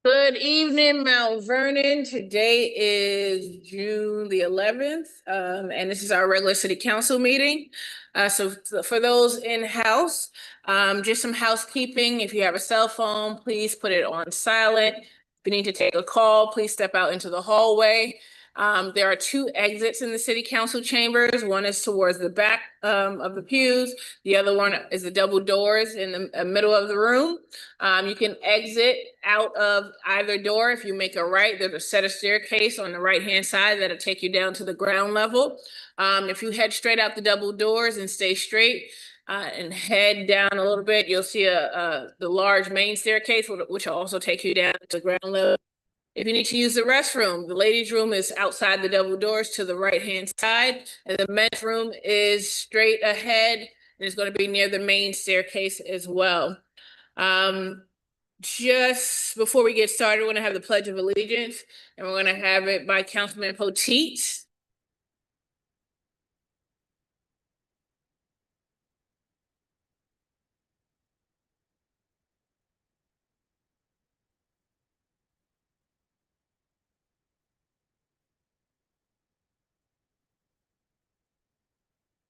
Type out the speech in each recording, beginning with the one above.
Good evening, Mount Vernon. Today is June the 11th, and this is our regular city council meeting. So for those in-house, just some housekeeping. If you have a cell phone, please put it on silent. If you need to take a call, please step out into the hallway. There are two exits in the city council chambers. One is towards the back of the pews. The other one is the double doors in the middle of the room. You can exit out of either door. If you make a right, there's a set of staircase on the right-hand side that'll take you down to the ground level. If you head straight out the double doors and stay straight, and head down a little bit, you'll see the large main staircase, which will also take you down to the ground level. If you need to use the restroom, the ladies' room is outside the double doors to the right-hand side, and the men's room is straight ahead, and it's going to be near the main staircase as well. Just before we get started, we're going to have the Pledge of Allegiance, and we're going to have it by Councilman Potteet.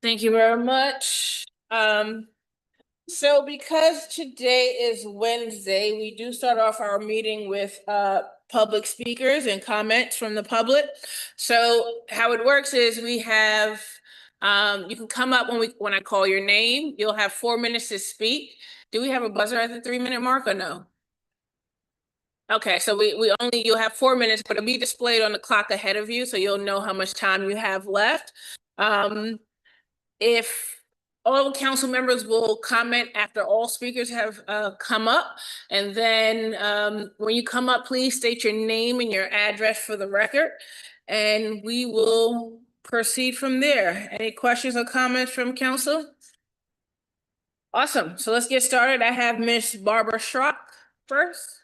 Thank you very much. So because today is Wednesday, we do start off our meeting with public speakers and comments from the public. So how it works is we have you can come up when I call your name. You'll have 4 minutes to speak. Do we have a buzzer at the 3-minute mark or no? Okay, so you'll have 4 minutes, but it'll be displayed on the clock ahead of you, so you'll know how much time you have left. If all council members will comment after all speakers have come up, and then when you come up, please state your name and your address for the record, and we will proceed from there. Any questions or comments from council? Awesome, so let's get started. I have Miss Barbara Schrock first.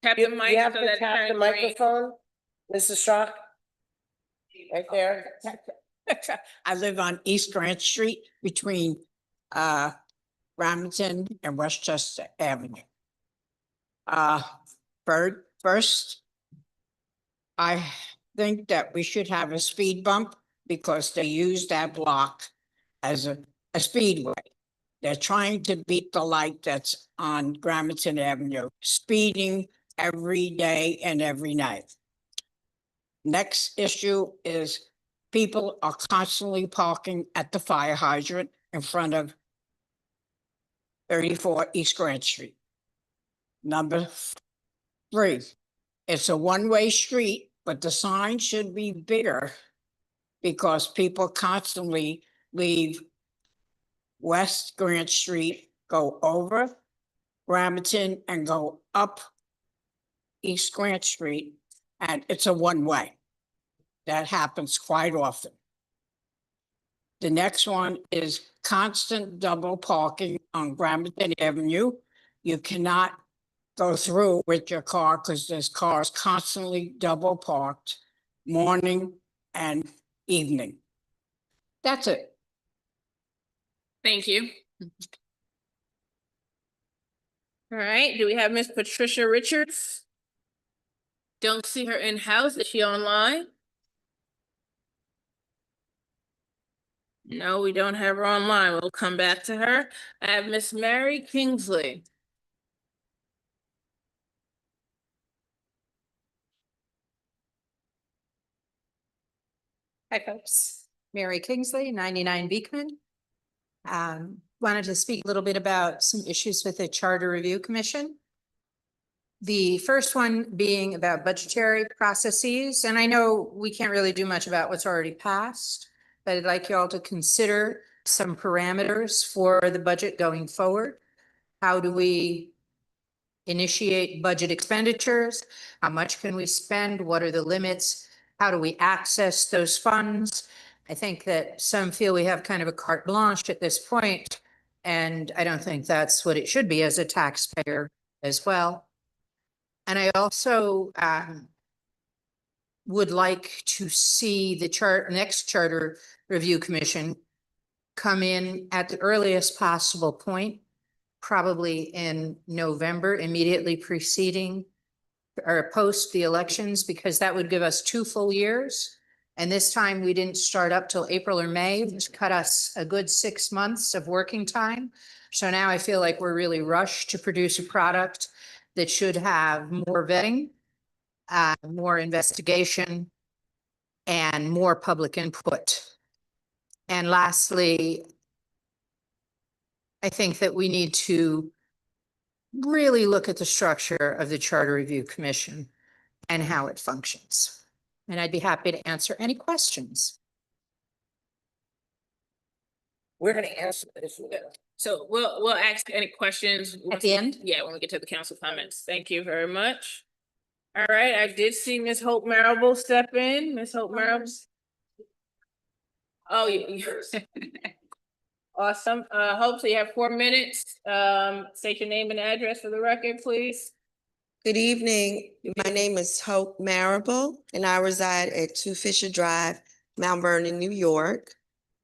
Tap the mic You have so to that tap the turns green. microphone, Mrs. Schrock, right there. I live on East Grant Street between Ramington and Westchester Avenue. First, I think that we should have a speed bump because they use that block as a speedway. They're trying to beat the light that's on Ramington Avenue, speeding every day and every night. Next issue is people are constantly parking at the fire hydrant in front of 34 East Grant Street. Number 3, it's a one-way street, but the sign should be bigger because people constantly leave West Grant Street, go over Ramington and go up East Grant Street, and it's a one-way. That happens quite often. The next one is constant double parking on Ramington Avenue. You cannot go through with your car because there's cars constantly double parked morning and evening. That's it. Thank you. All right, do we have Miss Patricia Richards? Don't see her in-house. Is she online? No, we don't have her online. We'll come back to her. I have Miss Mary Kingsley. Hi, folks. Mary Kingsley, 99 Beekman. Wanted to speak a little bit about some issues with the Charter Review Commission. The first one being about budgetary processes, and I know we can't really do much about what's already passed, but I'd like you all to consider some parameters for the budget going forward. How do we initiate budget expenditures? How much can we spend? What are the limits? How do we access those funds? I think that some feel we have kind of a carte blanche at this point, and I don't think that's what it should be as a taxpayer as well. And I also would like to see the next Charter Review Commission come in at the earliest possible point, probably in November, immediately preceding or post the elections, because that would give us 2 full years. And this time we didn't start up till April or May, which cut us a good 6 months of working time. So now I feel like we're really rushed to produce a product that should have more vetting, more investigation, and more public input. And lastly, I think that we need to really look at the structure of the Charter Review Commission and how it functions. And I'd be happy to answer any questions. We're gonna answer this. So we'll ask any questions. At the end? Yeah, when we get to the council comments. Thank you very much. All right, I did see Ms. Hope Marable step in. Ms. Hope Marable. Oh, you. Awesome. Hope, so you have 4 minutes. State your name and address for the record, please. Good evening. My name is Hope Marable, and I reside at 2 Fisher Drive, Mount Vernon, New York.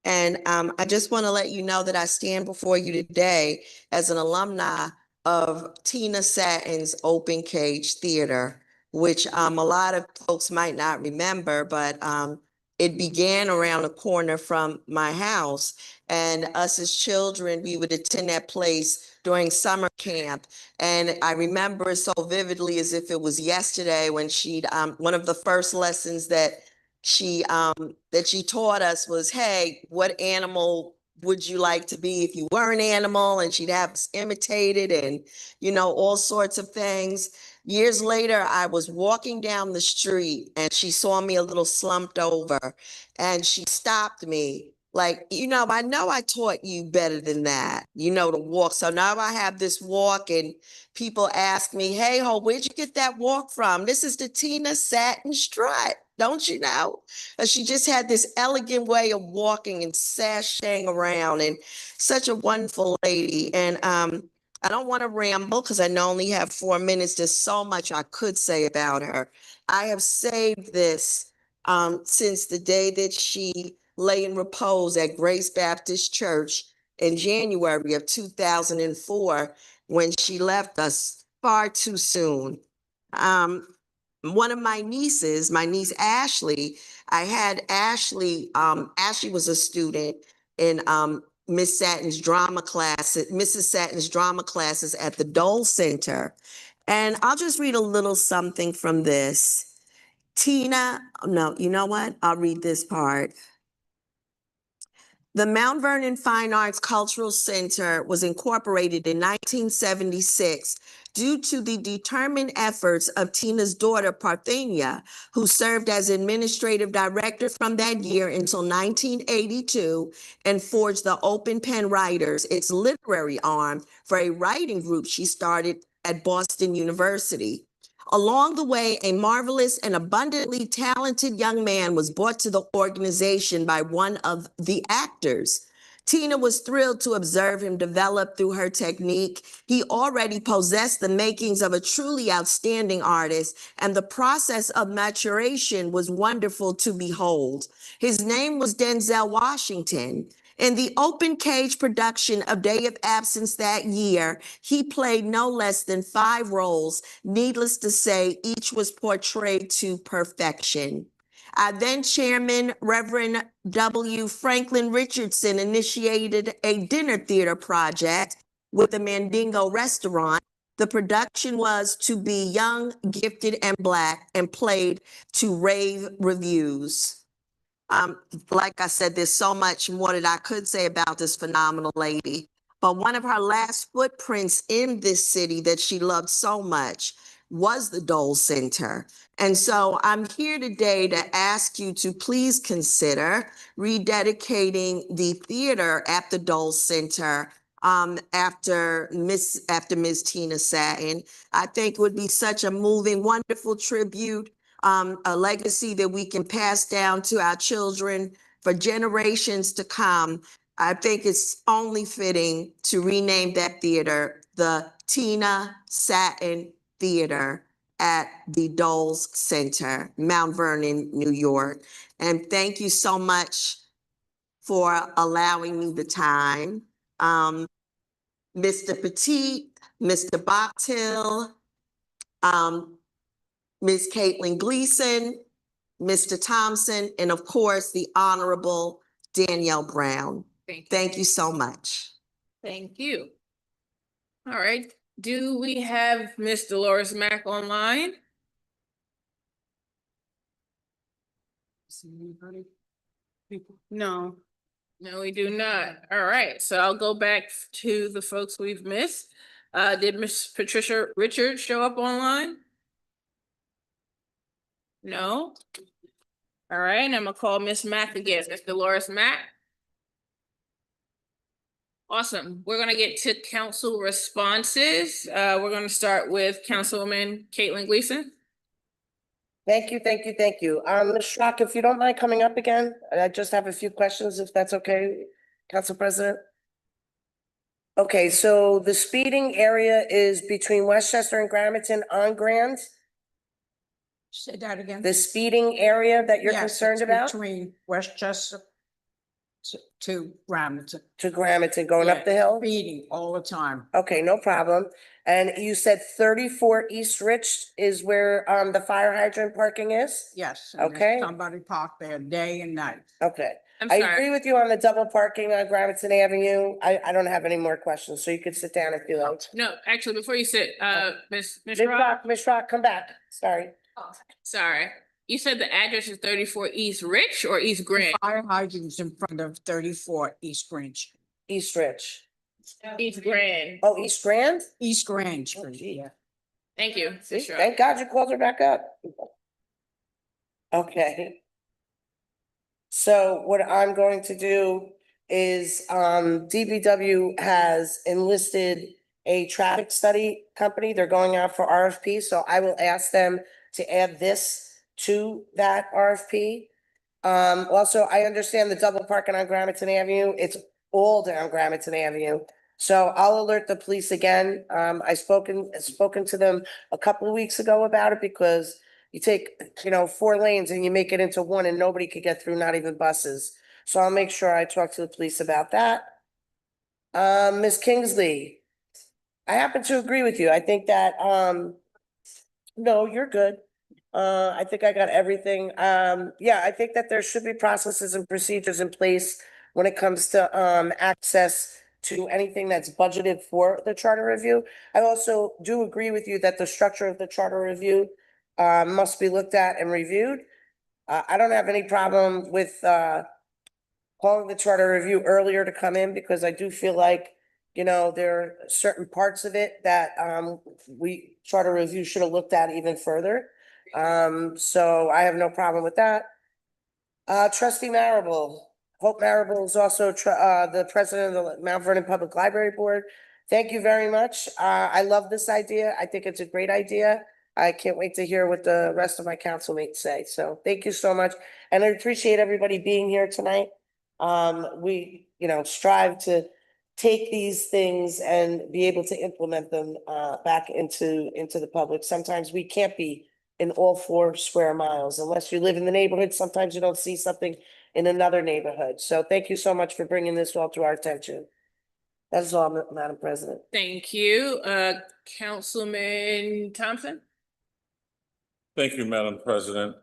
And I just want to let you know that I stand before you today as an alumni of Tina Sattin's Open Cage Theater, which a lot of folks might not remember, but it began around the corner from my house. And us as children, we would attend that place during summer camp. And I remember it so vividly as if it was yesterday when she'd, one of the first lessons that she taught us was, hey, what animal would you like to be if you were an animal? And she'd have us imitated and, you know, all sorts of things. Years later, I was walking down the street and she saw me a little slumped over and she stopped me. Like, you know I taught you better than that, you know, to walk. So now I have this walk and people ask me, hey, Ho, where'd you get that walk from? This is the Tina Sattin strut, don't you know? She just had this elegant way of walking and sashaying around, and such a wonderful lady. And I don't want to ramble because I only have 4 minutes. There's so much I could say about her. I have saved this since the day that she lay in repose at Grace Baptist Church in January of 2004 when she left us far too soon. One of my nieces, my niece Ashley, I had Ashley, Ashley was a student in Miss Sattin's drama class, Mrs. Sattin's drama classes at the Dole Center. And I'll just read a little something from this. Tina, no, you know what? I'll read this part. The Mount Vernon Fine Arts Cultural Center was incorporated in 1976 due to the determined efforts of Tina's daughter, Parthenia, who served as administrative director from that year until 1982 and forged the Open Pen Writers, its literary arm, for a writing group she started at Boston University. Along the way, a marvelous and abundantly talented young man was brought to the organization by one of the actors. Tina was thrilled to observe him develop through her technique. He already possessed the makings of a truly outstanding artist, and the process of maturation was wonderful to behold. His name was Denzel Washington. In the Open Cage production of Day of Absence that year, he played no less than 5 roles. Needless to say, each was portrayed to perfection. Then Chairman Reverend W. Franklin Richardson initiated a dinner theater project with the Mandingo Restaurant. The production was to be young, gifted, and Black, and played to rave reviews. Like I said, there's so much more that I could say about this phenomenal lady. But one of her last footprints in this city that she loved so much was the Dole Center. And so I'm here today to ask you to please consider rededicating the theater at the Dole Center after Miss Tina Sattin. I think it would be such a moving, wonderful tribute, a legacy that we can pass down to our children for generations to come. I think it's only fitting to rename that theater the Tina Sattin Theater at the Dole's Center, Mount Vernon, New York. And thank you so much for allowing me the time. Mr. Petit, Mr. Boxhill, Ms. Caitlin Gleason, Mr. Thompson, and of course, the Honorable Danielle Brown. Thank you so much. Thank you. All right, do we have Miss Dolores Mack online? No. No, we do not. All right, so I'll go back to the folks we've missed. Did Miss Patricia Richards show up online? No? All right, I'm gonna call Miss Mack again, Miss Dolores Mack. Awesome. We're gonna get to council responses. We're gonna start with Councilwoman Caitlin Gleason. Thank you, thank you, thank you. Ms. Schrock, if you don't mind coming up again, I just have a few questions, if that's okay, Council President. Okay, so the speeding area is between Westchester and Gramerton on Grand? Say that again. The speeding area that you're Yes, concerned it's about between Westchester to Ramsey. to Gramerton, going up the hill? Speeding all the time. Okay, no problem. And you said 34 East Rich is where the fire hydrant parking is? Yes. and there's Okay. Somebody parked there day and night. Okay. I'm I sorry. agree with you on the double parking on Gramerton Avenue. I don't have any more questions, so you could sit down if you like. No, actually, before you sit, Miss Ms. Rock, come back. Sorry. sorry. You said the address is 34 East Rich or East Grand? Fire hydrants in front of 34 East Grange. East Rich. East Grand. Oh, East Grand? East Grange. Oh, gee. Yeah. Thank you. See, Ms. Schrock. thank God you called her back up. Okay. So what I'm going to do is, DBW has enlisted a traffic study company. They're going out for RFP, so I will ask them to add this to that RFP. Also, I understand the double parking on Gramerton Avenue. It's all down Gramerton Avenue. So I'll alert the police again. I spoken to them a couple of weeks ago about it because you take, 4 lanes and you make it into one and nobody could get through, not even buses. So I'll make sure I talk to the police about that. Ms. Kingsley, I happen to agree with you. I think that, no, you're good. I think I got everything. Yeah, I think that there should be processes and procedures in place when it comes to, access to anything that's budgeted for the charter review. I also do agree with you that the structure of the charter review, must be looked at and reviewed. I don't have any problem with, calling the charter review earlier to come in because I do feel like, there are certain parts of it that, charter review should have looked at even further. So I have no problem with that. Trustee Marable, Hope Marable is also the president of the Mount Vernon Public Library Board. Thank you very much. I love this idea. I think it's a great idea. I can't wait to hear what the rest of my council mates say. So thank you so much. And I appreciate everybody being here tonight. We, strive to take these things and be able to implement them back into the public. Sometimes we can't be in all 4 square miles unless you live in the neighborhood. Sometimes you don't see something in another neighborhood. So thank you so much for bringing this all to our attention. That's all, Madam President. Thank you. Councilman Thompson? Thank you, Madam President.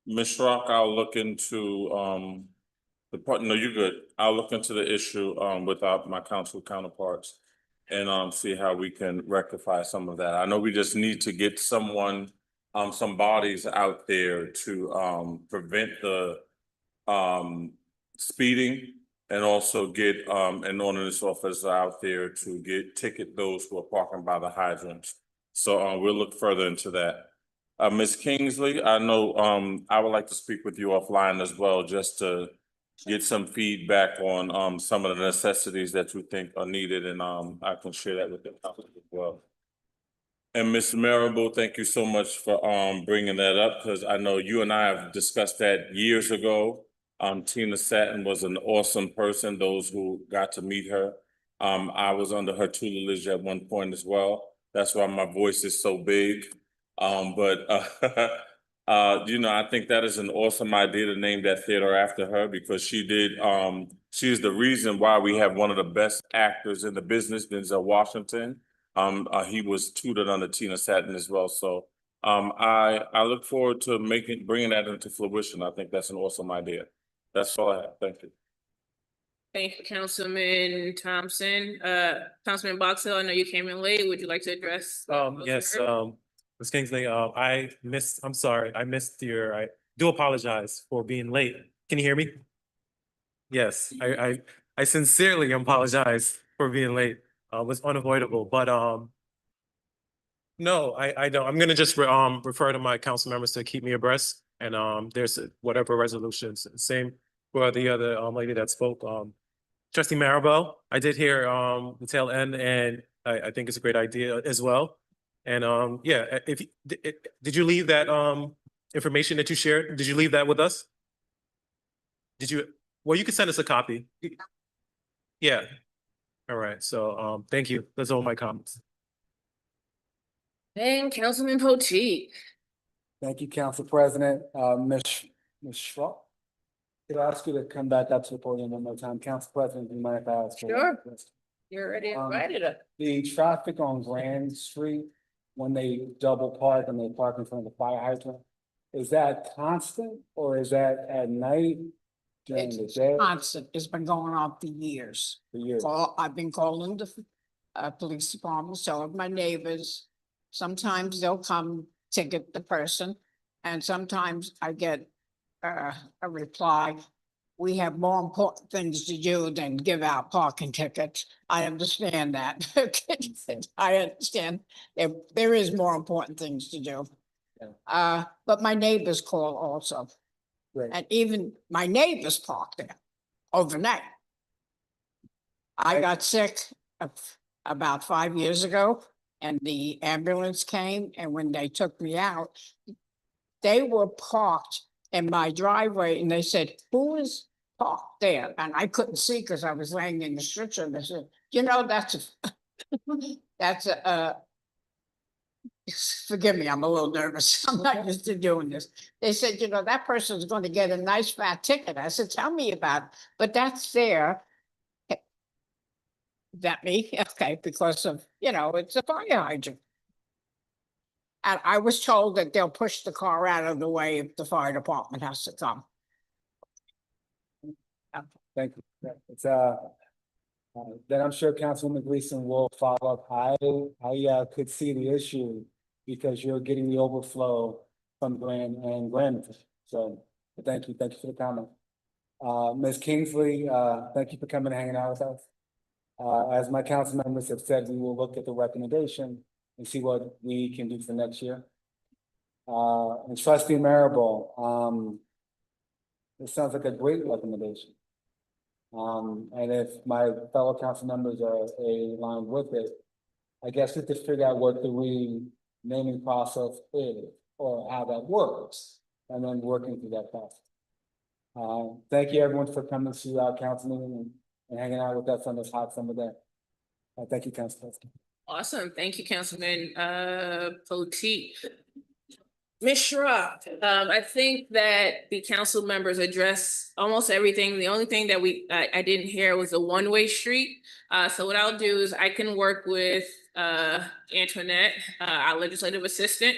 Ms. Schrock, I'll look into, no, you're good. I'll look into the issue, with my council counterparts and, see how we can rectify some of that. I know we just need to get someone, some bodies out there to, prevent the, speeding and also get, an ordinance officer out there to ticket those who are parking by the hydrants. So, we'll look further into that. Ms. Kingsley, I know, I would like to speak with you offline as well, just to get some feedback on, some of the necessities that you think are needed, and, I can share that with the council as well. And Ms. Marable, thank you so much for, bringing that up, because I know you and I have discussed that years ago. Tina Satin was an awesome person, those who got to meet her. I was under her tutelage at one point as well. That's why my voice is so big. But I think that is an awesome idea to name that theater after her because she is the reason why we have one of the best actors in the business, Denzel Washington. He was tutored under Tina Satin as well. So I look forward to bringing that into fruition. I think that's an awesome idea. That's all I have. Thank you. Thank you, Councilman Thompson. Councilman Box Hill, I know you came in late. Would you like to address? Yes, Ms. Kingsley, I'm sorry, I missed I do apologize for being late. Can you hear me? Yes, I sincerely apologize for being late. It was unavoidable, but, no, I don't. I'm gonna just, refer to my council members to keep me abreast and, there's whatever resolutions, same for the other, lady that spoke, Trustee Maribel. I did hear, the tail end and I think it's a great idea as well. And yeah, did you leave that information that you shared? Did you leave that with us? Did you? Well, you can send us a copy. Yeah. All right. So thank you. That's all my comments. And Councilman Potteet. Thank you, Council President. Ms. Schrock, could I ask you to come back up to the podium one more time? Council President, do you mind if I ask? Sure. You're already invited up. The traffic on Grand Street, when they double park and they park in front of the fire hydrant, is that constant or is that at night? During the It's day? constant. It's been going on for years. For years? I've been calling the police department, so have my neighbors. Sometimes they'll come ticket the person, and sometimes I get a reply. We have more important things to do than give out parking tickets. I understand that. I understand there is more important things to do. But my neighbors call also. Great. And even my neighbors park there overnight. I got sick about 5 years ago and the ambulance came, and when they took me out, they were parked in my driveway and they said, "Who is parked there?" And I couldn't see because I was laying in the stretcher. And they said, that's forgive me, I'm a little nervous. I'm not used to doing this. They said, that person's going to get a nice fat ticket. I said, tell me about it. But that's there. That me? Okay, because of, it's a fire hydrant. And I was told that they'll push the car out of the way if the fire department has to come. Thank you. It's then I'm sure Councilwoman Gleason will follow up. I could see the issue because you're getting the overflow from Grand and Granite. So thank you for the comment. Ms. Kingsley, thank you for coming and hanging out with us. As my council members have said, we will look at the recommendation and see what we can do for next year. And Trustee Maribel, this sounds like a great recommendation. And if my fellow council members are aligned with it, I guess we have to figure out what the renaming process is or how that works, and then working through that process. Thank you everyone for coming to our council meeting and hanging out with us on this hot summer day. Thank you, Council President. Awesome. Thank you, Councilman Potteet. Ms. Schrock, I think that the council members addressed almost everything. The only thing that I didn't hear was a one-way street. So what I'll do is I can work with Antoinette, our legislative assistant,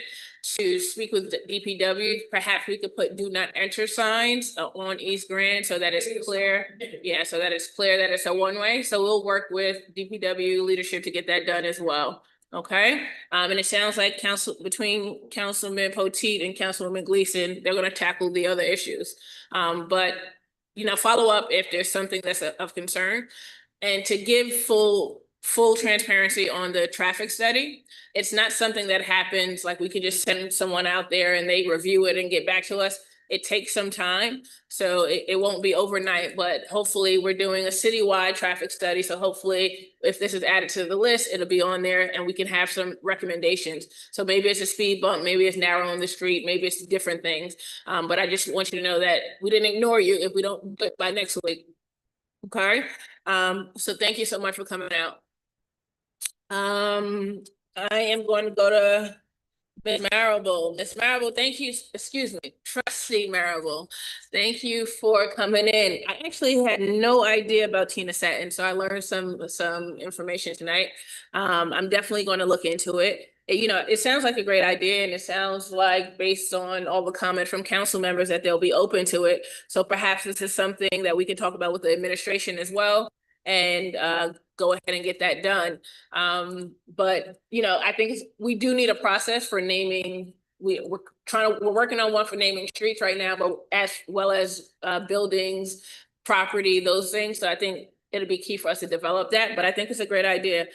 to speak with the DPW. Perhaps we could put do not enter signs on East Grand so that it's clear. Yeah, so that it's clear that it's a one-way. So we'll work with DPW leadership to get that done as well. Okay, and it sounds like between Councilman Potteet and Councilwoman Gleason, they're gonna tackle the other issues. But follow up if there's something that's of concern. And to give full transparency on the traffic study, it's not something that happens, like we could just send someone out there and they review it and get back to us. It takes some time, so it won't be overnight, but hopefully we're doing a citywide traffic study. So hopefully if this is added to the list, it'll be on there and we can have some recommendations. So maybe it's a speed bump, maybe it's narrowing the street, maybe it's different things. But I just want you to know that we didn't ignore you if we don't do it by next week. Okay, so thank you so much for coming out. I am going to go to Miss Marable, thank you, excuse me, trustee Marable. Thank you for coming in. I actually had no idea about Tina Satin, so I learned some information tonight. I'm definitely going to look into it. You know, it sounds like a great idea, and it sounds like based on all the comment from council members that they'll be open to it. So perhaps this is something that we can talk about with the administration as well, and go ahead and get that done. But you know, I think we do need a process for naming. We're working on one for naming streets right now, but as well as buildings, property, those things. So I think it'll be key for us to develop that, but I think it's a great idea.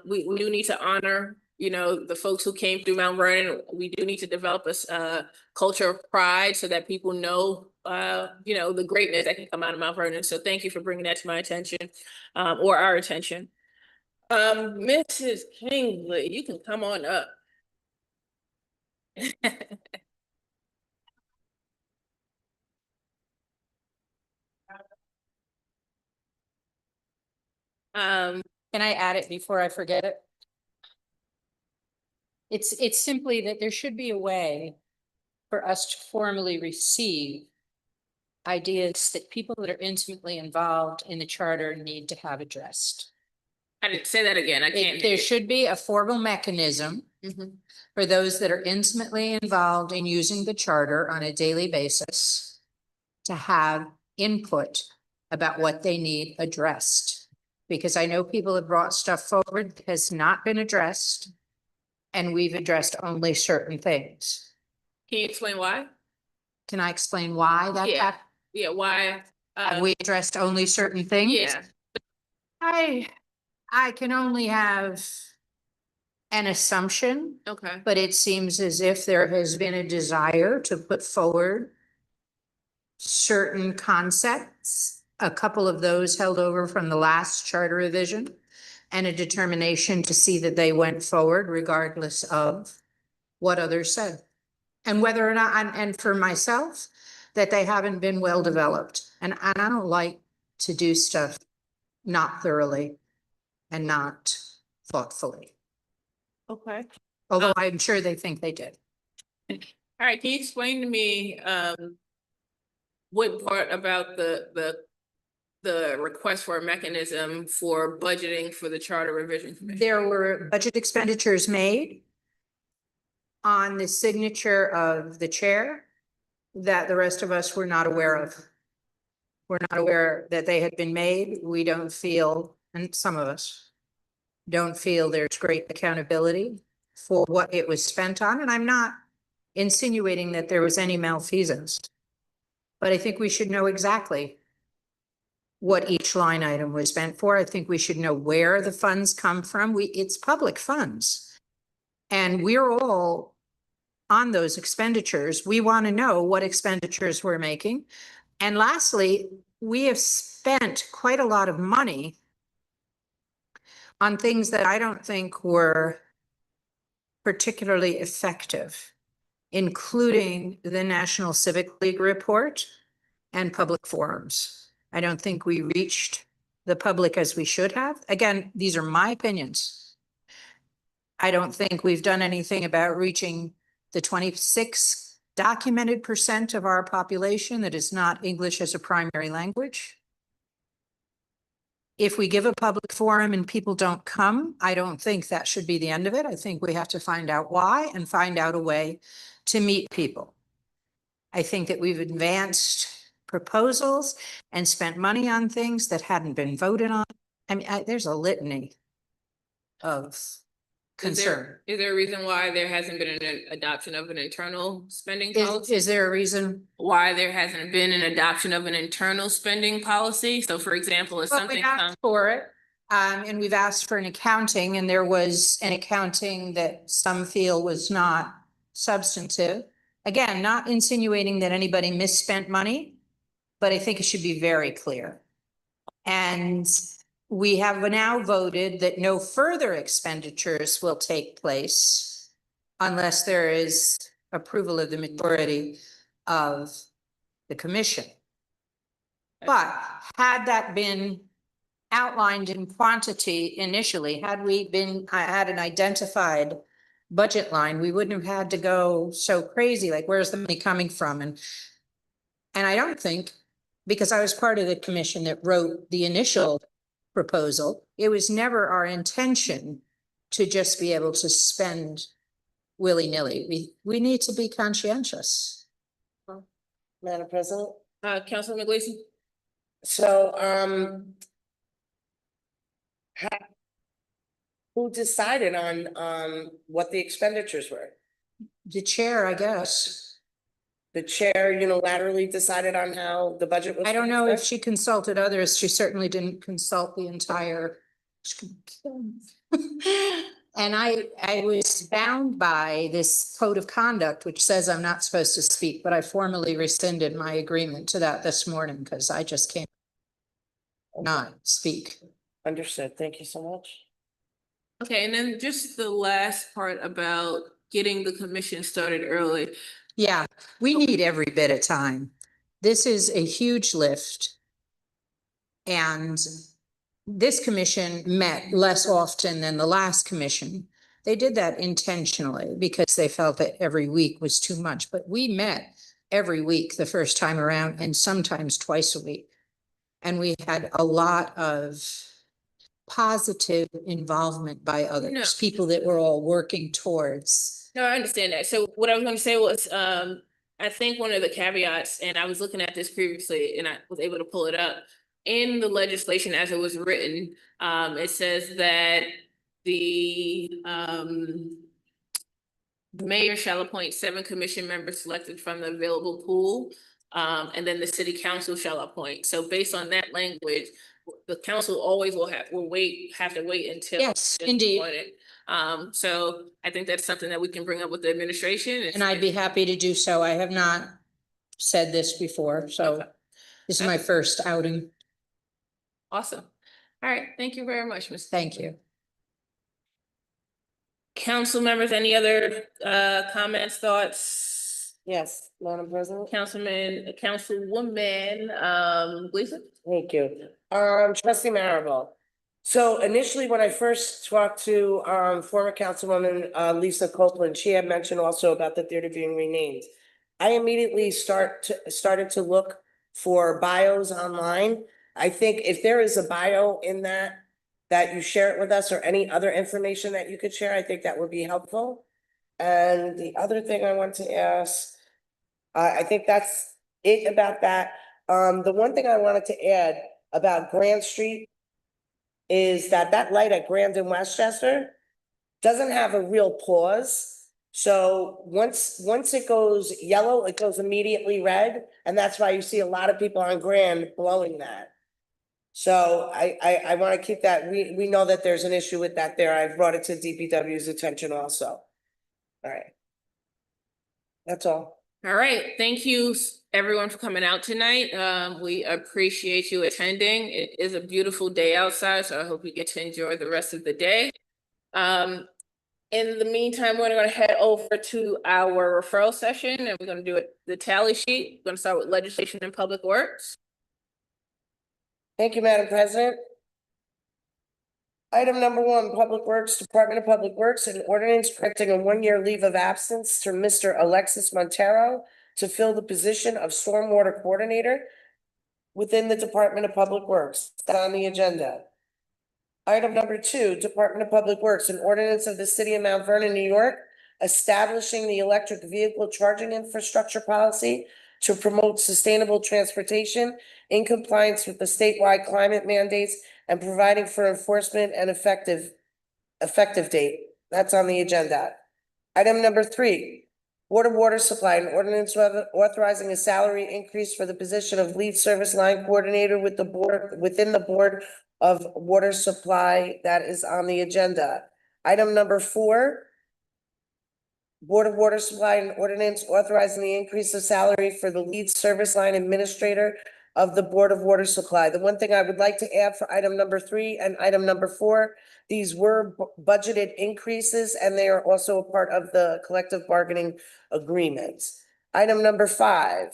We do need to honor, you know, the folks who came through Mount Vernon. We do need to develop a culture of pride so that people know, you know, the greatness that can come out of Mount Vernon. So thank you for bringing that to my attention, or our attention. Mrs. Kingsley, you can come on up. Um, Can I add it before I forget it? It's simply that there should be a way for us to formally receive ideas that people that are intimately involved in the charter need to have addressed. I didn't say that again. I can't. There should be a formal mechanism Mhm. for those that are intimately involved in using the charter on a daily basis to have input about what they need addressed. Because I know people have brought stuff forward that has not been addressed, and we've addressed only certain things. Can you explain why? Can I explain why that Yeah. happened? Yeah, why? Have we addressed only certain things? Yeah, I can only have an assumption, okay. but it seems as if there has been a desire to put forward certain concepts, a couple of those held over from the last charter revision, and a determination to see that they went forward regardless of what others said. And whether or not, and for myself, that they haven't been well developed. And I don't like to do stuff not thoroughly and not thoughtfully, Okay. although I'm sure they think they did. All right, can you explain to me, what part about the request for a mechanism for budgeting for the Charter Revision Commission? There were budget expenditures made on the signature of the chair that the rest of us were not aware of. We're not aware that they had been made. We don't feel, and some of us don't feel there's great accountability for what it was spent on. And I'm not insinuating that there was any malfeasance, but I think we should know exactly what each line item was spent for. I think we should know where the funds come from. It's public funds. And we're all on those expenditures. We want to know what expenditures we're making. And lastly, we have spent quite a lot of money on things that I don't think were particularly effective, including the National Civic League report and public forums. I don't think we reached the public as we should have. Again, these are my opinions. I don't think we've done anything about reaching the 26 documented % of our population that is not English as a primary language. If we give a public forum and people don't come, I don't think that should be the end of it. I think we have to find out why and find out a way to meet people. I think that we've advanced proposals and spent money on things that hadn't been voted on. I mean, there's a litany of concern. Is there a reason why there hasn't been an adoption of an internal spending policy? Is there a reason? Why there hasn't been an adoption of an internal spending policy? So for example, if Well, something we comes. asked for it, and we've asked for an accounting, and there was an accounting that some feel was not substantive. Again, not insinuating that anybody misspent money, but I think it should be very clear. And we have now voted that no further expenditures will take place unless there is approval of the majority of the commission. But had that been outlined in quantity initially, had we been, had an identified budget line, we wouldn't have had to go so crazy, like, where's the money coming from? And I don't think, because I was part of the commission that wrote the initial proposal, it was never our intention to just be able to spend willy-nilly. We need to be conscientious. Madam President? Councilman Gleason? So, who decided on, what the expenditures were? The chair, I guess. The chair unilaterally decided on how the budget was? I don't know if spent? she consulted others. She certainly didn't consult the entire. And I was bound by this code of conduct, which says I'm not supposed to speak, but I formally rescinded my agreement to that this morning because I just can't not speak. Understood. Thank you so much. Okay, and then just the last part about getting the commission started early. Yeah, we need every bit of time. This is a huge lift. And this commission met less often than the last commission. They did that intentionally because they felt that every week was too much, but we met every week the first time around and sometimes twice a week. And we had a lot of positive involvement by others, people that were all working towards. No, I understand that. So what I was gonna say was, I think one of the caveats, and I was looking at this previously and I was able to pull it up. In the legislation as it was written, it says that the mayor shall appoint 7 commission members selected from the available pool. And then the city council shall appoint. So based on that language, the council always will have to wait until. Yes, it's indeed. appointed. So I think that's something that we can bring up with the administration. And I'd be happy to do so. I have not said this before, so Okay. this is my first outing. Awesome. All right, thank you very much, Ms. Thank you. Council members, any other comments, thoughts? Yes, Madam President? Councilwoman Gleason? Thank you. Trustee Marable. So initially, when I first talked to, former Councilwoman, Lisa Copeland, she had mentioned also about the theater being renamed. I immediately started to look for bios online. I think if there is a bio in that you share it with us or any other information that you could share, I think that would be helpful. And the other thing I want to ask, I think that's it about that. The one thing I wanted to add about Grand Street is that light at Grand and Westchester doesn't have a real pause. So once it goes yellow, it goes immediately red, and that's why you see a lot of people on Grand blowing that. So I want to keep that, we know that there's an issue with that there. I've brought it to DPW's attention also. All right. That's all. All right, thank you everyone for coming out tonight. We appreciate you attending. It is a beautiful day outside, so I hope you get to enjoy the rest of the day. In the meantime, we're gonna head over to our referral session and we're gonna do the tally sheet. We're gonna start with legislation and public works. Thank you, Madam President. Item number 1, Public Works, Department of Public Works, an ordinance granting a 1-year leave of absence to Mr. Alexis Montero to fill the position of Stormwater Coordinator within the Department of Public Works. That's on the agenda. Item number 2, Department of Public Works, an ordinance of the City of Mount Vernon, New York, establishing the electric vehicle charging infrastructure policy to promote sustainable transportation in compliance with the statewide climate mandates and providing for enforcement and effective date. That's on the agenda. Item number 3, Board of Water Supply, an ordinance authorizing a salary increase for the position of lead service line coordinator with the board, within the Board of Water Supply. That is on the agenda. Item number 4, Board of Water Supply, an ordinance authorizing the increase of salary for the lead service line administrator of the Board of Water Supply. The one thing I would like to add for item number 3 and item number 4, these were budgeted increases and they are also a part of the collective bargaining agreements. Item number 5,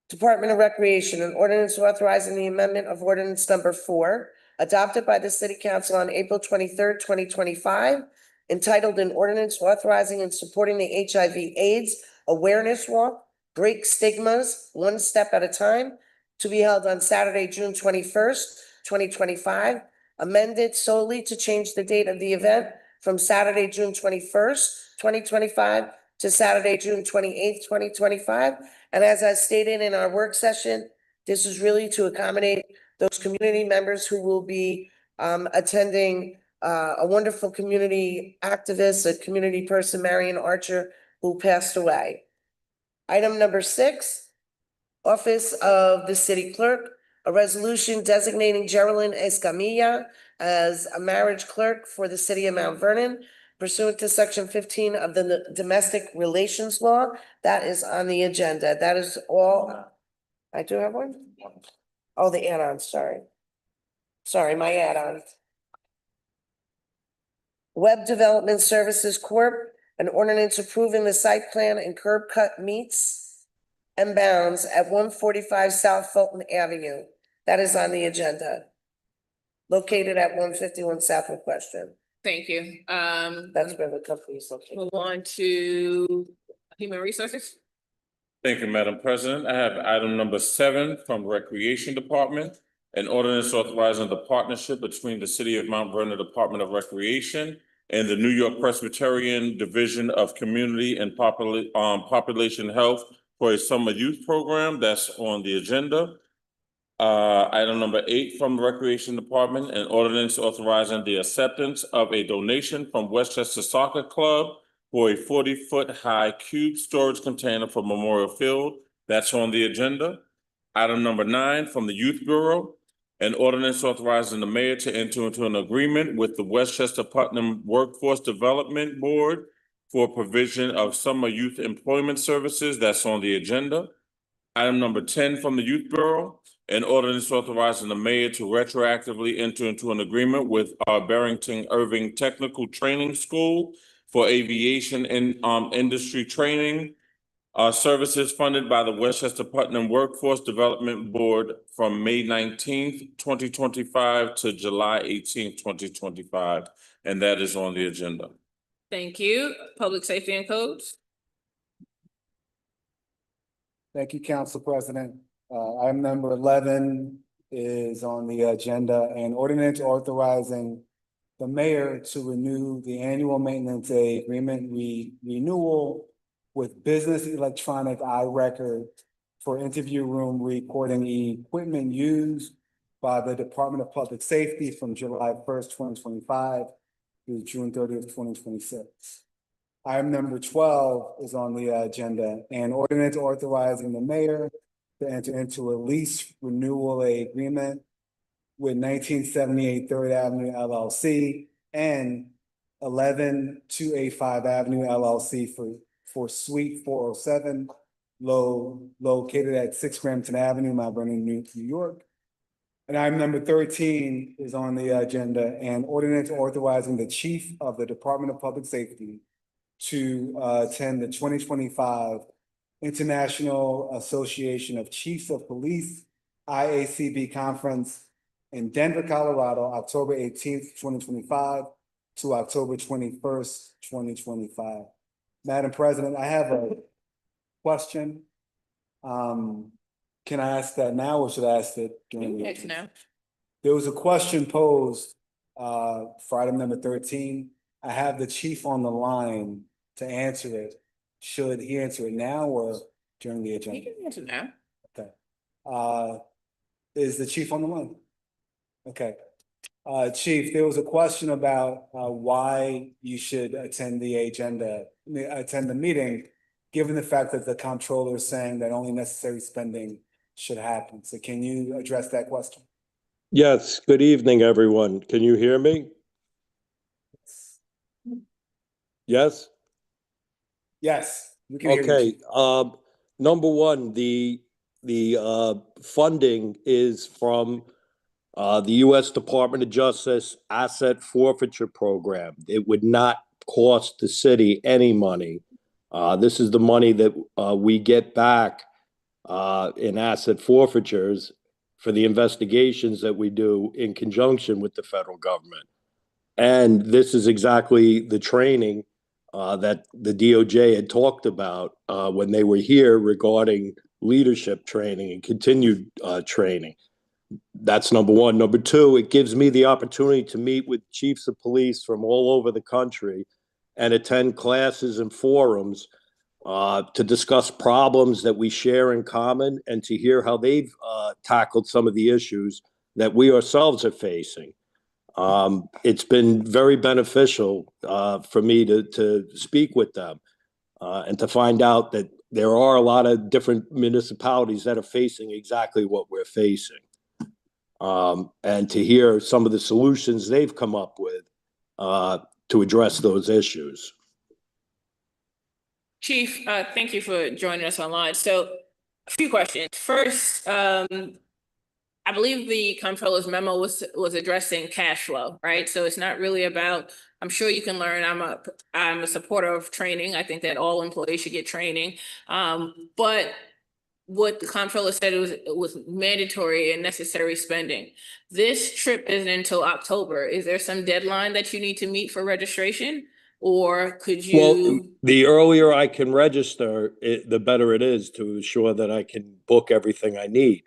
Department of Recreation, an ordinance authorizing the amendment of ordinance number 4, adopted by the City Council on April 23rd, 2025, entitled an ordinance authorizing and supporting the HIV/AIDS Awareness Walk, Break Stigmas, One Step at a Time, to be held on Saturday, June 21st, 2025, amended solely to change the date of the event from Saturday, June 21st, 2025 to Saturday, June 28th, 2025. And as I stated in our work session, this is really to accommodate those community members who will be attending a wonderful community activist, a community person, Marion Archer, who passed away. Item number 6, Office of the City Clerk, a resolution designating Geraldine Escamilla as a marriage clerk for the city of Mount Vernon pursuant to section 15 of the Domestic Relations Law. That is on the agenda. That is all. I do have one? Oh, the add-on, sorry. Sorry, my add-on. Web Development Services Corp., an ordinance approving the site plan and curb cut meets and bounds at 145 South Fulton Avenue. That is on the agenda. Located at 151 South McQuestion. Thank you. That's where the company is located. Move on to Human Resources. Thank you, Madam President. I have item number 7 from Recreation Department. An ordinance authorizing the partnership between the City of Mount Vernon Department of Recreation and the New York Presbyterian Division of Community and Population Health for a summer youth program. That's on the agenda. Item number 8 from the Recreation Department, an ordinance authorizing the acceptance of a donation from Westchester Soccer Club for a 40-foot high cube storage container for Memorial Field. That's on the agenda. Item number 9 from the Youth Bureau, an ordinance authorizing the mayor to enter into an agreement with the Westchester Putnam Workforce Development Board for provision of summer youth employment services. That's on the agenda. Item number 10 from the Youth Bureau, an ordinance authorizing the mayor to retroactively enter into an agreement with Barrington Irving Technical Training School for aviation and industry training services funded by the Westchester Putnam Workforce Development Board from May 19th, 2025 to July 18th, 2025. And that is on the agenda. Thank you. Public Safety and Codes. Thank you, Council President. Item number 11 is on the agenda, an ordinance authorizing the mayor to renew the annual maintenance agreement renewal with Business Electronic iRecord for interview room recording equipment used by the Department of Public Safety from July 1st, 2025 through June 30th, 2026. Item number 12 is on the agenda, an ordinance authorizing the mayor to enter into a lease renewal agreement with 1978 Third Avenue LLC and 11285 Avenue LLC for Suite 407, located at 6 Crampton Avenue, Mount Vernon, New York. And item number 13 is on the agenda, an ordinance authorizing the chief of the Department of Public Safety to attend the 2025 International Association of Chiefs of Police IACB Conference in Denver, Colorado, October 18th, 2025 to October 21st, 2025. Madam President, I have a question. Can I ask that now or should I ask it during the? Yes, now. There was a question posed for item number 13. I have the chief on the line to answer it. Should he answer it now or during the You agenda? can answer now. Okay. Is the chief on the line? Okay. Chief, there was a question about why you should attend the meeting, given the fact that the comptroller is saying that only necessary spending should happen. So can you address that question? Yes, good evening, everyone. Can you hear me? Yes? Yes, we can hear you. Okay, number one, the funding is from the U.S. Department of Justice Asset Forfeiture Program. It would not cost the city any money. This is the money that we get back in asset forfeitures for the investigations that we do in conjunction with the federal government. And this is exactly the training that the DOJ had talked about when they were here regarding leadership training and continued training. That's number one. Number two, it gives me the opportunity to meet with chiefs of police from all over the country and attend classes and forums to discuss problems that we share in common and to hear how they've tackled some of the issues that we ourselves are facing. It's been very beneficial for me to speak with them and to find out that there are a lot of different municipalities that are facing exactly what we're facing. And to hear some of the solutions they've come up with to address those issues. Chief, thank you for joining us online. So a few questions. First, I believe the comptroller's memo was addressing cash flow, right? So it's not really about, I'm sure you can learn, I'm a supporter of training. I think that all employees should get training. But what the comptroller said was mandatory and necessary spending. This trip isn't until October. Is there some deadline that you need to meet for registration? Or could Well, you, the earlier I can register, the better it is to ensure that I can book everything I need.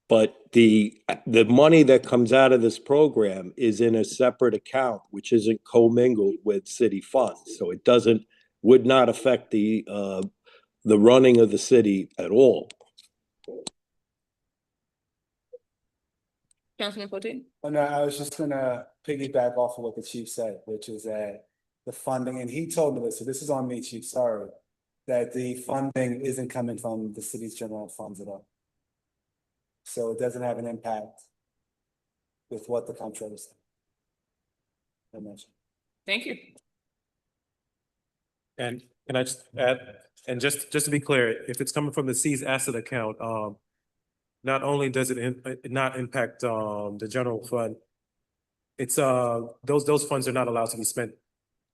But the money that comes out of this program is in a separate account, which isn't commingled with city funds. So it would not affect the running of the city at all. Councilman Potteet? Oh, no, I was just gonna piggyback off of what the chief said, which is that the funding, and he told me this, so this is on me, chief, sorry, that the funding isn't coming from the city's general funds at all. So it doesn't have an impact with what the comptroller said. I mentioned. Thank you. And can I just add, and just to be clear, if it's coming from the seized asset account, not only does it not impact the general fund, it's those funds are not allowed to be spent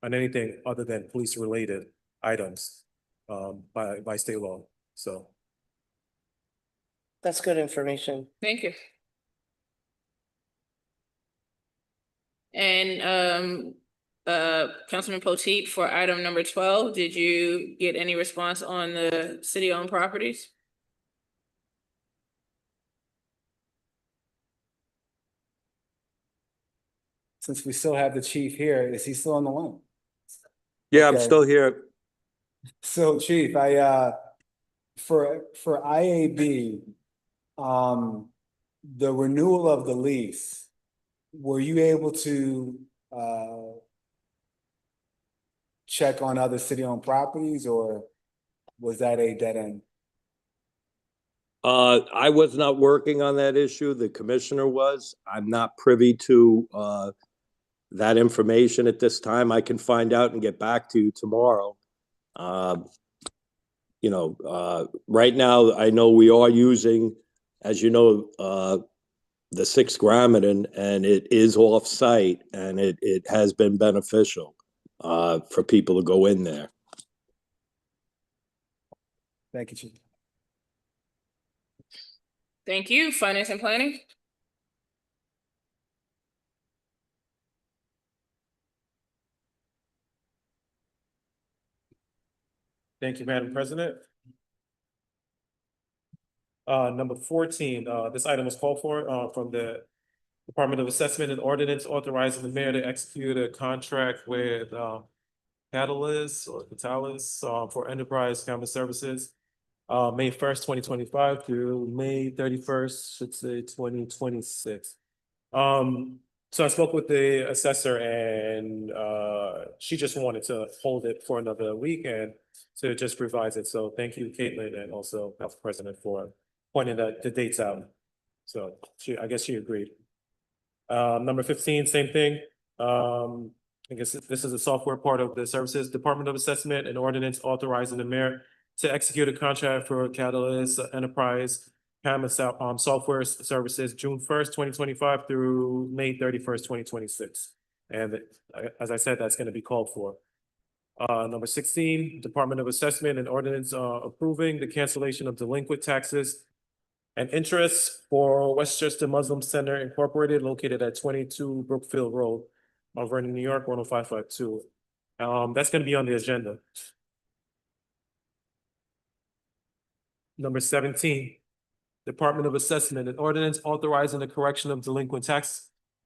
on anything other than police related items by state law. So That's good information. Thank you. And Councilman Potteet, for item number 12, did you get any response on the city-owned properties? Since we still have the chief here, is he still on the line? Yeah, I'm Okay. still here. So chief, for IAB, the renewal of the lease, were you able to check on other city-owned properties, or was that a dead end? I was not working on that issue. The commissioner was. I'm not privy to that information at this time. I can find out and get back to you tomorrow. Right now, I know we are using, as you know, the 6 Gramiton, and it is off-site, and it has been beneficial for people to go in there. Thank you, chief. Thank you. Finance and Planning? thank you, Madam President. Number 14, this item was called for from the Department of Assessment and Ordinance authorizing the mayor to execute a contract with Catalyst for enterprise camera services. May 1st, 2025 through May 31st, should say 2026. So I spoke with the assessor, and she just wanted to hold it for another week and to just revise it. So thank you, Caitlin, and also Council President, for pointing the dates out. So I guess she agreed. Number 15, same thing. I guess this is a software part of the services. Department of Assessment and Ordinance authorizing the mayor to execute a contract for Catalyst Enterprise camera software services June 1st, 2025 through May 31st, 2026. And as I said, that's going to be called for. Number 16, Department of Assessment and Ordinance approving the cancellation of delinquent taxes and interest for Westchester Muslim Center Incorporated, located at 22 Brookfield Road. Mount Vernon, New York, 10552. That's gonna be on the agenda. Number 17, Department of Assessment, an ordinance authorizing the correction of delinquent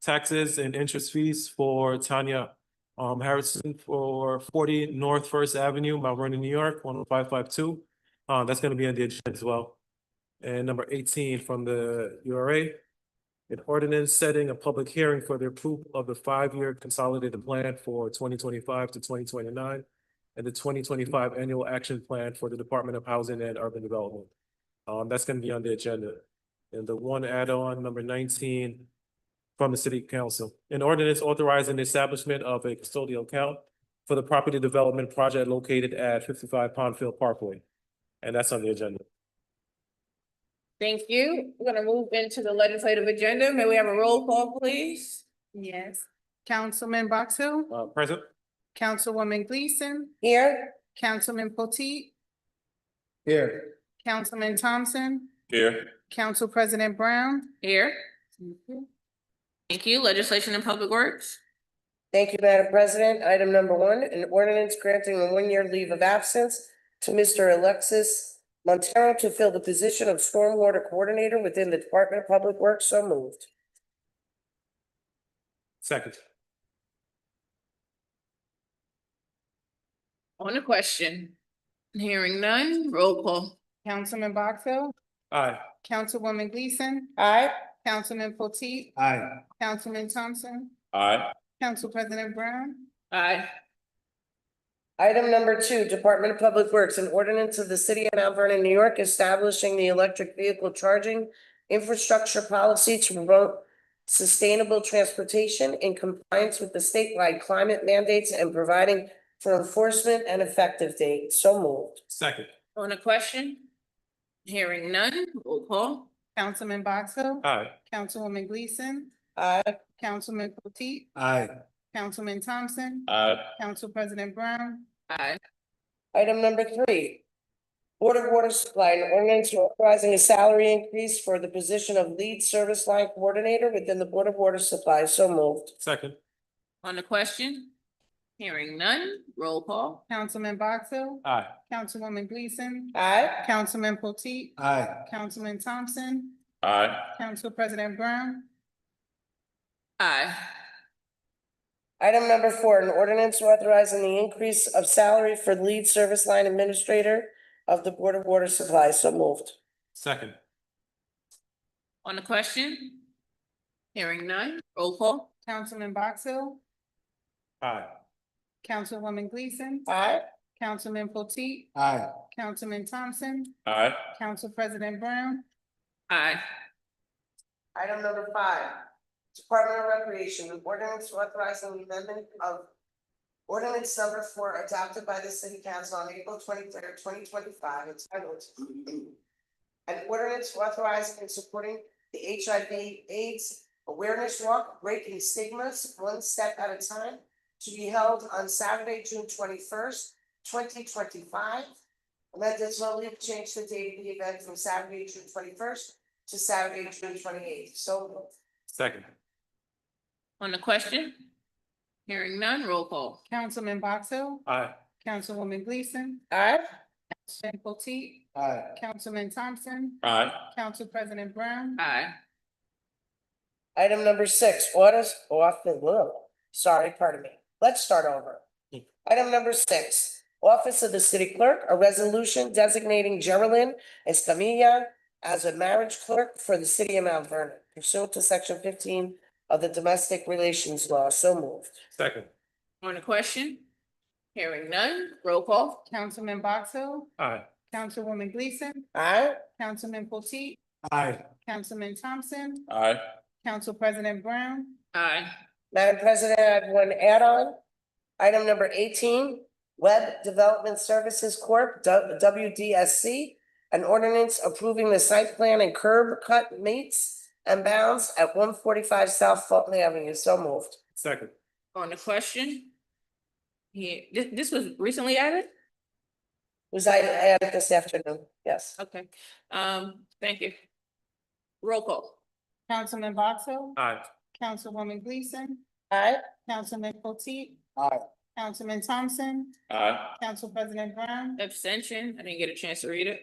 taxes and interest fees for Tanya Harrison for 40 North First Avenue, Mount Vernon, New York, 10552. That's gonna be on the agenda as well. And number 18 from the URA, an ordinance setting a public hearing for the approval of the 5-year consolidated plan for 2025 to 2029 and the 2025 annual action plan for the Department of Housing and Urban Development. That's gonna be on the agenda. And the one add-on, number 19, from the City Council, an ordinance authorizing the establishment of a custodial account for the property development project located at 55 Pondfield Parkway. And that's on the agenda. Thank you. We're gonna move into the legislative agenda. May we have a roll call, please? Yes. Councilman Box Hill, Present? Councilwoman Gleason, Here, Councilman Potteet, Here. Councilman Thompson, Here. Council President Brown. Here. Thank you. Legislation and Public Works. thank you, Madam President. Item number 1, an ordinance granting a 1-year leave of absence to Mr. Alexis Montero to fill the position of Stormwater Coordinator within the Department of Public Works. So moved. Second. On the question, hearing none, roll call. Councilman Box Hill, Aye. Councilwoman Gleason, Aye. Councilman Potteet, Aye. Councilman Thompson, Aye. Council President Brown. Aye. Item number 2, Department of Public Works, an ordinance of the City of Mount Vernon, New York, establishing the electric vehicle charging infrastructure policy to promote sustainable transportation in compliance with the statewide climate mandates and providing for enforcement and effective date. So moved. Second. On the question, hearing none, roll call. Councilman Box Hill, Aye. Councilwoman Gleason, Aye. Councilman Potteet, Aye. Councilman Thompson, Aye. Council President Brown. Aye. Item number 3, Board of Water Supply, an ordinance authorizing a salary increase for the position of lead service line coordinator within the Board of Water Supply. So moved. Second. On the question, hearing none, roll call. Councilman Box Hill, Aye. Councilwoman Gleason, Aye. Councilman Potteet, Aye. Councilman Thompson, Aye. Council President Brown. Aye. Item number 4, an ordinance authorizing the increase of salary for lead service line administrator of the Board of Water Supply. So moved. Second. On the question, hearing none, roll call. Councilman Box Hill, Aye. Councilwoman Gleason, Aye. Councilman Potteet, Aye. Councilman Thompson, Aye. Council President Brown. Aye. Item number 5, Department of Recreation, an ordinance authorizing the amendment of ordinance number 4 adopted by the City Council on April 23rd, 2025, entitled an ordinance authorizing and supporting the HIV/AIDS awareness walk, breaking stigmas, one step at a time, to be held on Saturday, June 21st, 2025. Amended slowly to change the date of the event from Saturday, June 21st to Saturday, June 28th. So moved. Second. On the question, hearing none, roll call. Councilman Box Hill, Aye. Councilwoman Gleason, Aye. Councilman Potteet, Aye. Councilman Thompson, Aye. Council President Brown. Aye. Item number 6, pardon me. Let's start over. Item number 6, Office of the City Clerk, a resolution designating Geraldine Escamilla as a marriage clerk for the City of Mount Vernon pursuant to Section 15 of the Domestic Relations Law. So moved. Second. On the question, hearing none, roll call. Councilman Box Hill, Aye. Councilwoman Gleason, Aye. Councilman Potteet, Aye. Councilman Thompson, Aye. Council President Brown. Aye. Madam President, I have one add-on. Item number 18, Web Development Services Corp., WDSC, an ordinance approving the site plan and curb cut meets and bounds at 145 South Fulton Avenue. So moved. Second. On the question. Yeah, this was recently added? Was I added this afternoon? Yes. Okay, thank you. Roll call. Councilman Box Hill, Aye. Councilwoman Gleason, Aye. Councilman Potteet, Aye. Councilman Thompson, Aye. Council President Brown, Abstention, I didn't get a chance to read it.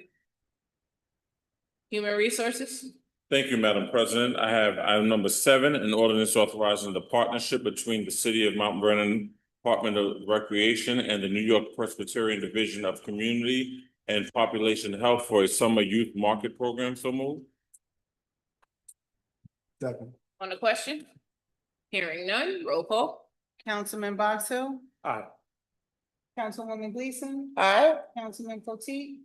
Human Resources, Thank you, Madam President. I have item number 7, an ordinance authorizing the partnership between the City of Mount Vernon Department of Recreation and the New York Presbyterian Division of Community and Population Health for a summer youth market program. So moved. Second. on the question? Hearing none, roll call. Councilman Box Hill, Aye. Councilwoman Gleason, Aye. Councilman Potteet,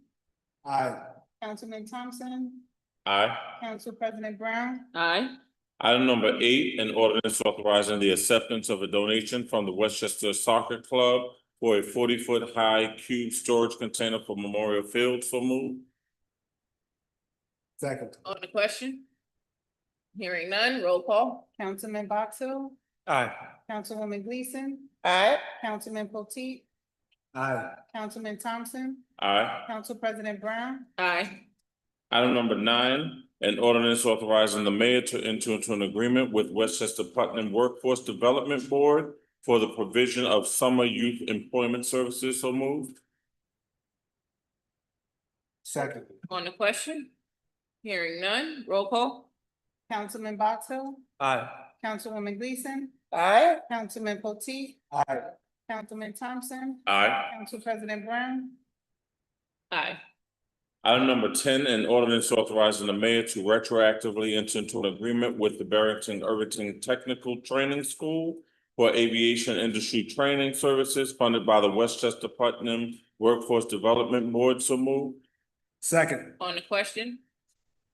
Aye. Councilman Thompson, Aye. Council President Brown, Aye. Item number 8, an ordinance authorizing the acceptance of a donation from the Westchester Soccer Club for a 40-foot high cube storage container for Memorial Field. So moved. Second. On the question? Hearing none, roll call. Councilman Box Hill, Aye. Councilwoman Gleason, Aye. Councilman Potteet, Aye. Councilman Thompson, Aye. Council President Brown, Aye. Item number 9, an ordinance authorizing the mayor to enter into an agreement with Westchester Putnam Workforce Development Board for the provision of summer youth employment services. So moved. Second. On the question? Hearing none, roll call. Councilman Box Hill, Aye. Councilwoman Gleason, Aye. Councilman Potteet, Aye. Councilman Thompson, Aye. Council President Brown, Aye. Item number 10, an ordinance authorizing the mayor to retroactively enter into an agreement with the Barrington Irvington Technical Training School for aviation industry training services funded by the Westchester Putnam Workforce Development Board. So moved. Second. On the question?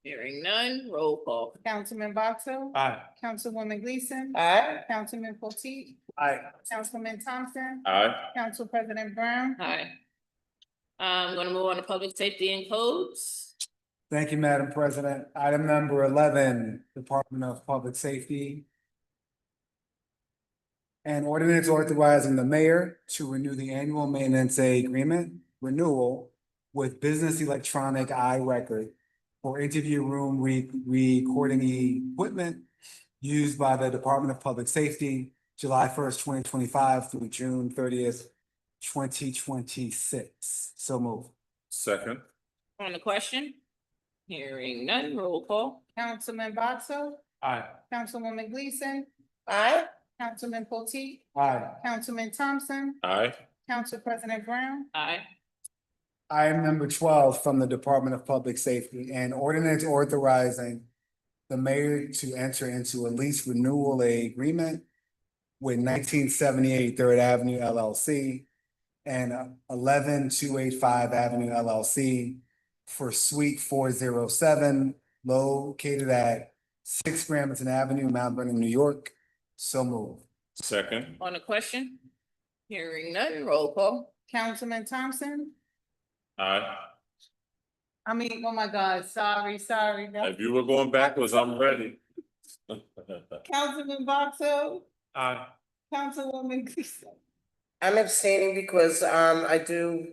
Hearing none, roll call. Councilman Box Hill, Aye. Councilwoman Gleason, Aye. Councilman Potteet, Aye. Councilman Thompson, Aye. Council President Brown, Aye. I'm gonna move on to public safety and codes. Thank you, Madam President. Item number 11, Department of Public Safety. An ordinance authorizing the mayor to renew the annual maintenance agreement renewal with Business Electronic Eye Record for interview room recording equipment used by the Department of Public Safety, July 1st, 2025 through June 30th, 2026. So move. Second. On the question? Hearing none, roll call. Councilman Box Hill, Aye. Councilwoman Gleason, Aye. Councilman Potteet, Aye. Councilman Thompson, Aye. Council President Brown, Aye. Item number 12 from the Department of Public Safety, an ordinance authorizing the mayor to enter into a lease renewal agreement with 1978 Third Avenue LLC and 11285 Avenue LLC for Suite 407 located at 6 Gramerton Avenue, Mount Vernon, New York. So moved. Second. On the question? Hearing none, roll call. Councilman Thompson, Aye. oh my God, sorry. no. If you were going backwards, I'm ready. Councilman Box Hill, Aye. Councilwoman Gleason, I'm abstaining because I do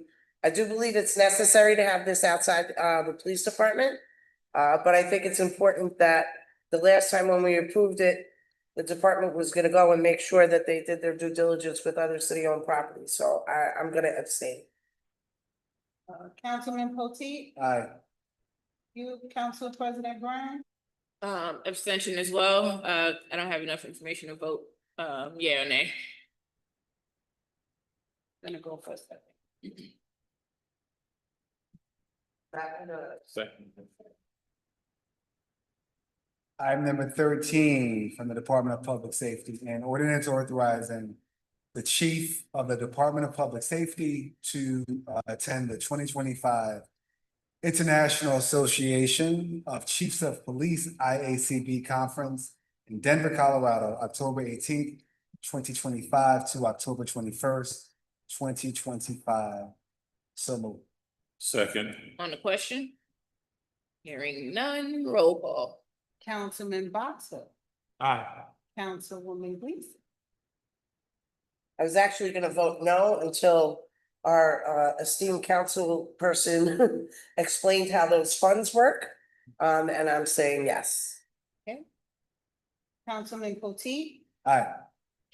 believe it's necessary to have this outside the police department. But I think it's important that the last time when we approved it, the department was gonna go and make sure that they did their due diligence with other city-owned properties, so I'm gonna abstain. Councilman Potteet, Aye. you, Council President Brown, Abstention as well. I don't have enough information to vote, yeah or nay. gonna go first. Second. Item number 13 from the Department of Public Safety, an ordinance authorizing the chief of the Department of Public Safety to attend the 2025 International Association of Chiefs of Police IACB Conference in Denver, Colorado, October 18th, 2025 to October 21st, 2025. So moved. Second. On the question? Hearing none, roll call. Councilman Box Hill, Aye. Councilwoman Gleason, I was actually gonna vote no until our esteemed council person explained how those funds work. And I'm saying yes. Councilman Potteet, Aye.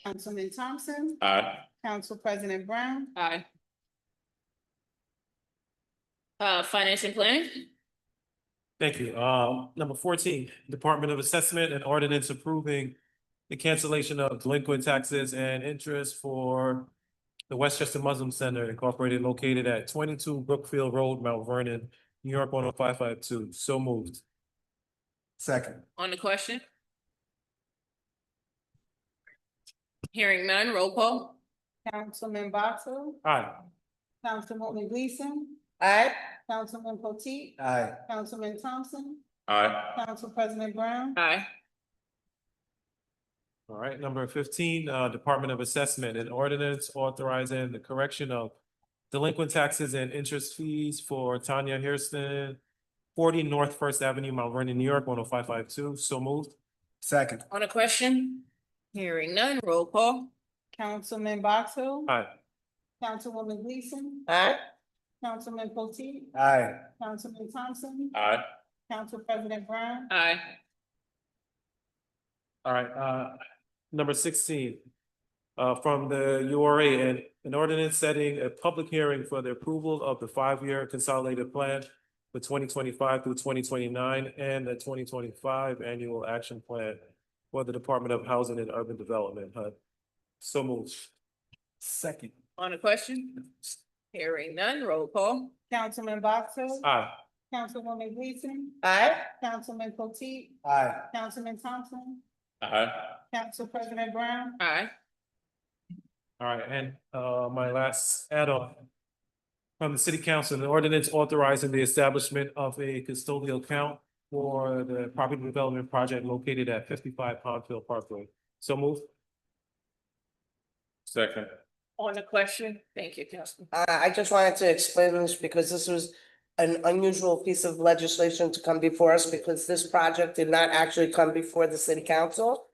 Councilman Thompson, Aye. Council President Brown, Aye. Finance and planning? Thank you. Number 14, Department of Assessment and Ordinance approving the cancellation of delinquent taxes and interest for the Westchester Muslim Center Incorporated located at 22 Brookfield Road, Mount Vernon, New York 10552. So moved. Second. On the question? Hearing none, roll call? Councilman Box Hill, Aye. Councilwoman Gleason, Aye. Councilman Potteet, Aye. Councilman Thompson, Aye. Council President Brown, Aye. All right, number 15, Department of Assessment and Ordinance authorizing the correction of delinquent taxes and interest fees for Tanya Hairston, 40 North First Avenue, Mount Vernon, New York 10552. So moved. Second. On the question? Hearing none, roll call? Councilman Box Hill, Aye. Councilwoman Gleason, Aye. Councilman Potteet, Aye. Councilman Thompson, Aye. Council President Brown, Aye. All right, number 16, from the URA and an ordinance setting a public hearing for the approval of the 5-year consolidated plan for 2025 through 2029 and the 2025 annual action plan for the Department of Housing and Urban Development, HUD. So moved. Second. On the question? Hearing none, roll call? Councilman Box Hill, Aye. Councilwoman Gleason, Aye. Councilman Potteet, Aye. Councilman Thompson, Aye. Council President Brown, Aye. All right, and my last add-on from the City Council, an ordinance authorizing the establishment of a custodial account for the property development project located at 55 Pondfield Parkway. So moved. Second. On the question? Thank you, Councilman. I just wanted to explain this because this was an unusual piece of legislation to come before us because this project did not actually come before the city council.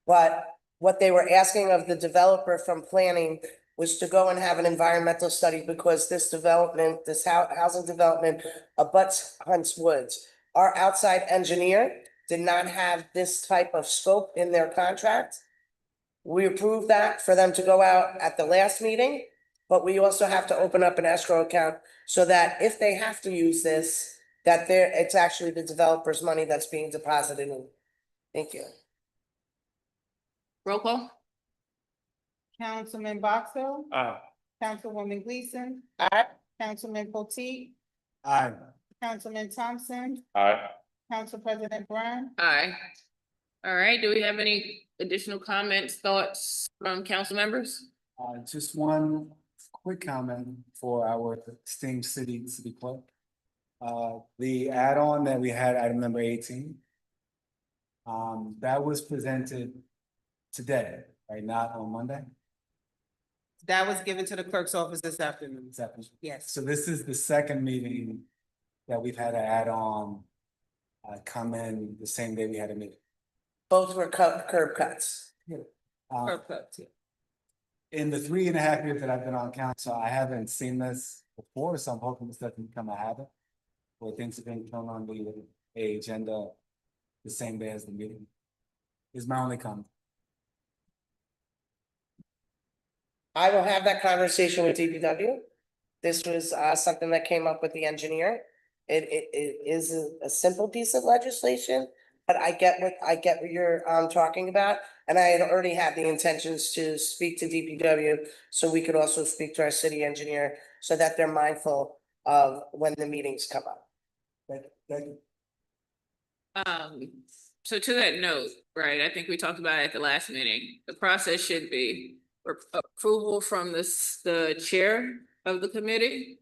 But what they were asking of the developer from planning was to go and have an environmental study because this development, this housing development abuts Hunts Woods. Our outside engineer did not have this type of scope in their contract. We approved that for them to go out at the last meeting, but we also have to open up an escrow account so that if they have to use this, that it's actually the developer's money that's being deposited in. Thank you. Roll call? Councilman Box Hill, Aye. Councilwoman Gleason, Aye. Councilman Potteet, Aye. Councilman Thompson, Aye. Council President Brown, Aye. All right, do we have any additional comments, thoughts from council members? Just one quick comment for our esteemed city clerk. The add-on that we had, item number 18. That was presented today, right? Not on Monday. that was given to the clerk's office this afternoon. Is that- Yes. So this is the second meeting that we've had an add-on come in the same day we had a meeting. Both were curb cuts. In the 3.5 years that I've been on council, I haven't seen this before, so I'm hoping this doesn't become a habit. Where things have been thrown on the agenda the same day as the meeting. Is my only comment. I will have that conversation with DPW. This was something that came up with the engineer. It is a simple piece of legislation, but I get what you're talking about. And I had already had the intentions to speak to DPW, so we could also speak to our city engineer so that they're mindful of when the meetings come up. Thank you. So to that note, right, I think we talked about it at the last meeting, the process should be approval from the chair of the committee.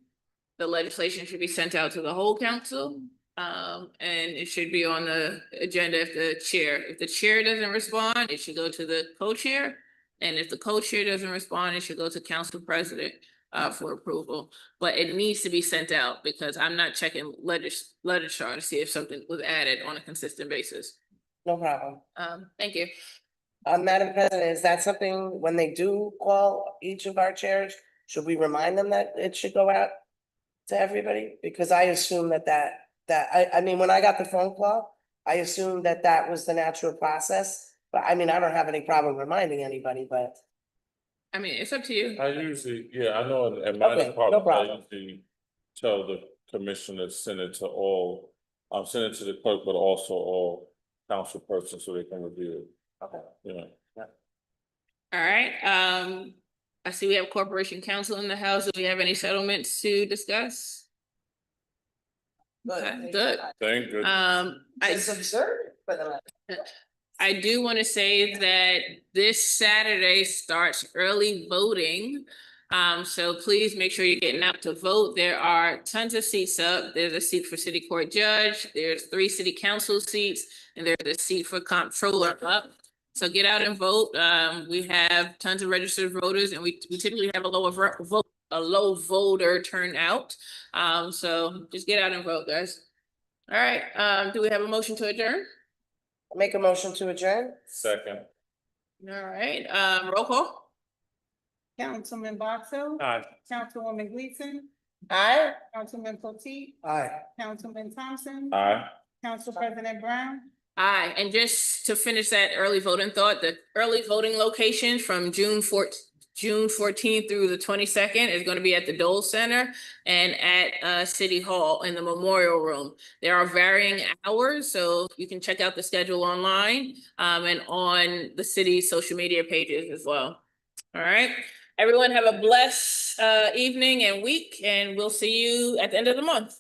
The legislation should be sent out to the whole council, and it should be on the agenda if the chair doesn't respond, it should go to the co-chair. And if the co-chair doesn't respond, it should go to council president for approval. But it needs to be sent out because I'm not checking legislature to see if something was added on a consistent basis. No problem. Thank you. Madam President, is that something, when they do call each of our chairs, should we remind them that it should go out to everybody? Because I assume I mean, when I got the phone call, I assumed that was the natural process, But I mean, I don't have any problem reminding anybody, but I mean, it's up to you. I usually, yeah, I know in my Okay, no department, I problem. usually tell the commissioner, send it to all, send it to the clerk, but also all council persons so they can review it. Okay. You know. All right, I see we have corporation counsel in the house. Do we have any settlements to discuss? Okay, good. Thank goodness. It's absurd for the. I do want to say that this Saturday starts early voting. So please make sure you're getting out to vote. There are tons of seats up. There's a seat for city court judge, there's 3 city council seats, and there's a seat for comptroller up. So get out and vote. We have tons of registered voters, and we typically have a low voter turnout. So just get out and vote, guys. All right, do we have a motion to adjourn? Make a motion to adjourn? Second. All right, roll call. Councilman Boxell, Aye. Councilwoman Gleason, Aye. Councilman Potteet, Aye. Councilman Thompson, Aye. Council President Brown. Aye, and just to finish that early voting thought, the early voting location from June 14th through the 22nd is going to be at the Dole Center and at City Hall in the Memorial Room. There are varying hours, so you can check out the schedule online and on the city's social media pages as well. All right, everyone have a blessed evening and week, and we'll see you at the end of the month.